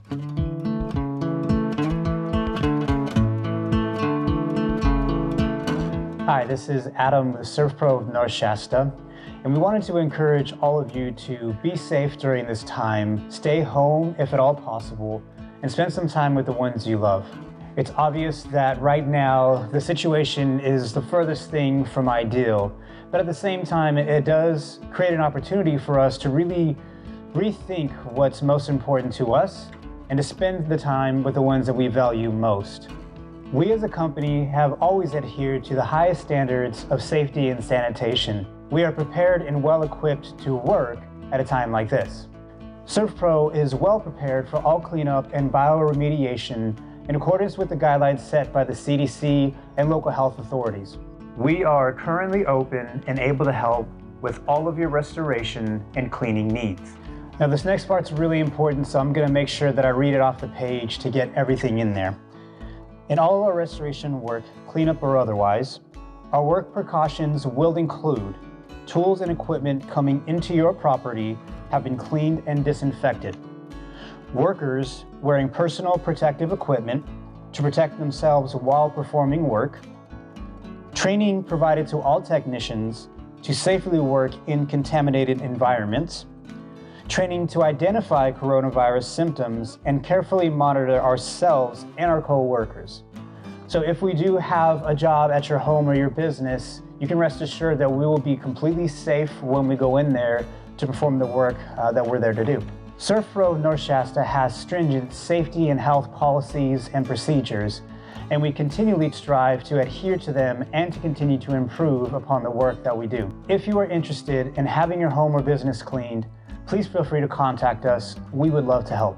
Hi, this is Adam with SERVPRO of North Shasta, and we wanted to encourage all of you to be safe during this time, stay home if at all possible, and spend some time with the ones you love. It's obvious that right now the situation is the furthest thing from ideal, but at the same time it does create an opportunity for us to really rethink what's most important to us and to spend the time with the ones that we value most. We as a company have always adhered to the highest standards of safety and sanitation. We are prepared and well equipped to work at a time like this. SERVPRO is well prepared for all cleanup and bioremediation in accordance with the guidelines set by the CDC and local health authorities. We are currently open and able to help with all of your restoration and cleaning needs. Now this next part's really important, so I'm going to make sure that I read it off the page to get everything in there. In all our restoration work, cleanup or otherwise, our work precautions will include tools and equipment coming into your property have been cleaned and disinfected. Workers wearing personal protective equipment to protect themselves while performing work. Training provided to all technicians to safely work in contaminated environments. Training to identify coronavirus symptoms and carefully monitor ourselves and our co-workers. So if we do have a job at your home or your business, you can rest assured that we will be completely safe when we go in there to perform the work that we're there to do. SERVPRO North Shasta has stringent safety and health policies and procedures, and we continually strive to adhere to them and to continue to improve upon the work that we do. If you are interested in having your home or business cleaned, please feel free to contact us. We would love to help.